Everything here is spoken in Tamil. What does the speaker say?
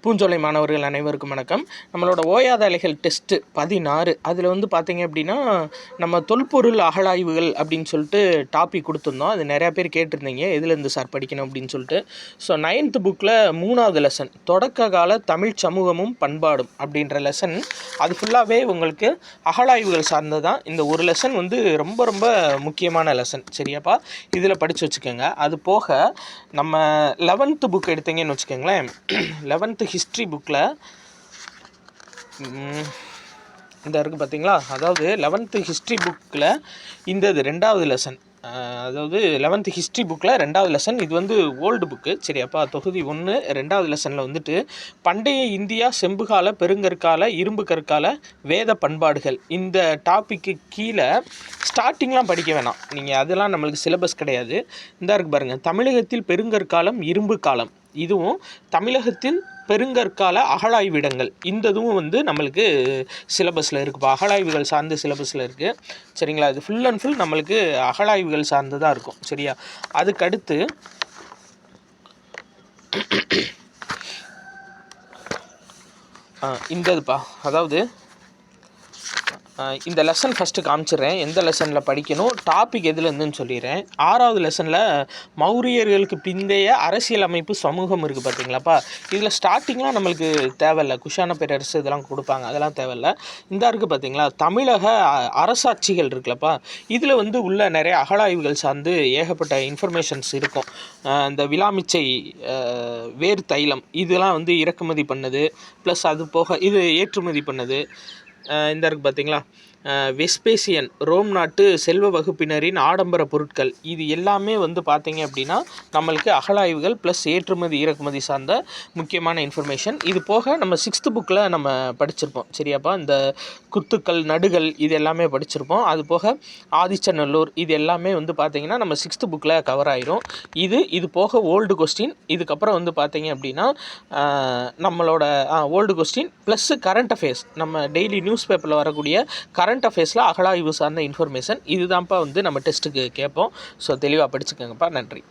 பூஞ்சோலை மாணவர்கள் அனைவருக்கும் வணக்கம். நம்மளோட ஓயாத அலைகள் டெஸ்ட்டு 16 அதில் வந்து பார்த்திங்க அப்படின்னா நம்ம தொல்பொருள் அகழாய்வுகள் அப்படின்னு சொல்லிட்டு டாபிக் கொடுத்துருந்தோம். அது நிறையா பேர் கேட்டிருந்தீங்க எதுலேருந்து சார் படிக்கணும் அப்படின்னு சொல்லிட்டு. ஸோ 9th புக்கில் 3வது லெசன் தொடக்க கால தமிழ் சமூகமும் பண்பாடும் அப்படின்ற லெசன் அது ஃபுல்லாகவே உங்களுக்கு அகழாய்வுகள் சார்ந்தது தான். இந்த ஒரு லெசன் வந்து ரொம்ப ரொம்ப முக்கியமான லெசன், சரியாப்பா? இதில் படித்து வச்சுக்கோங்க. அது போக நம்ம 11th புக் எடுத்தீங்கன்னு வச்சுக்கோங்களேன். 11th ஹிஸ்ட்ரி புக்கில் இந்த இருக்குது பார்த்தீங்களா? அதாவது 11th ஹிஸ்ட்ரி புக்கில் இந்த 2வது லெசன், அதாவது 11th ஹிஸ்ட்ரி புக்கில் 2வது லெசன். இது வந்து ஓல்டு புக்கு, சரியாப்பா? தொகுதி 1 2வது லெசனில் வந்துட்டு பண்டைய இந்தியா செம்புகால பெருங்கற்கால இரும்பு கற்கால வேத பண்பாடுகள் இந்த டாப்பிக்கு கீழே ஸ்டார்டிங்லாம் படிக்க வேணாம் நீங்கள், அதெல்லாம் நம்மளுக்கு சிலபஸ் கிடையாது. இந்த இருக்குது பாருங்கள், தமிழகத்தில் பெருங்கற்காலம் இரும்பு காலம், இதுவும் தமிழகத்தின் பெருங்கற்கால அகழாய்விடங்கள் இந்த இதுவும் வந்து நம்மளுக்கு சிலபஸில் இருக்குப்பா. அகழாய்வுகள் சார்ந்த சிலபஸில் இருக்குது, சரிங்களா? இது ஃபுல் அண்ட் ஃபுல் நம்மளுக்கு அகழாய்வுகள் சார்ந்து தான் இருக்கும், சரியா? அதுக்கடுத்து இந்த இதுப்பா, அதாவது இந்த லெசன் ஃபஸ்ட்டு காமிச்சிடுறேன். எந்த லெசனில் படிக்கணும், டாபிக் எதுலேருந்துன்னு சொல்லிடுறேன். 6வது லெசனில் மௌரியர்களுக்கு பிந்தைய அரசியல் அமைப்பு சமூகம் இருக்குது பார்த்தீங்களாப்பா. இதில் ஸ்டார்டிங்லாம் நம்மளுக்கு தேவையில்லை, குஷான பேரரசு இதெல்லாம் கொடுப்பாங்க, அதெல்லாம் தேவையில்லை. இந்த இருக்குது பார்த்தீங்களா, தமிழக அரசாட்சிகள் இருக்குல்லப்பா. இதில் வந்து உள்ள நிறைய அகழாய்வுகள் சார்ந்து ஏகப்பட்ட இன்ஃபர்மேஷன்ஸ் இருக்கும். இந்த விலாமிச்சை வேர் தைலம் இதெல்லாம் வந்து இறக்குமதி பண்ணது, ப்ளஸ் அது போக இது ஏற்றுமதி பண்ணது. இந்த இருக்குது பார்த்தீங்களா, வெஸ்பேசியன் ரோம் நாட்டு செல்வ வகுப்பினரின் ஆடம்பர பொருட்கள், இது எல்லாமே வந்து பார்த்தீங்க அப்படின்னா நம்மளுக்கு அகழாய்வுகள் ப்ளஸ் ஏற்றுமதி இறக்குமதி சார்ந்த முக்கியமான இன்ஃபர்மேஷன். இது போக நம்ம 6th புக்கில் நம்ம படிச்சிருப்போம், சரியாப்பா? இந்த குத்துக்கள் நடுகள் இது எல்லாமே படிச்சிருப்போம். அது போக ஆதிச்சநல்லூர் இது எல்லாமே வந்து பார்த்திங்கன்னா நம்ம 6th புக்கில் கவர் ஆயிரும். இது போக ஓல்டு கொஸ்டின். இதுக்கப்புறம் வந்து பார்த்திங்க அப்படின்னா நம்மளோட old question plus current affairs, நம்ம டெய்லி நியூஸ் பேப்பரில் வரக்கூடிய கரண்ட் அஃபேர்ஸில் அகழாய்வு சார்ந்த இன்ஃபர்மேஷன் இதுதான்ப்பா வந்து நம்ம டெஸ்ட்டுக்கு கேட்போம். ஸோ தெளிவாக படிச்சுக்கோங்கப்பா. நன்றி.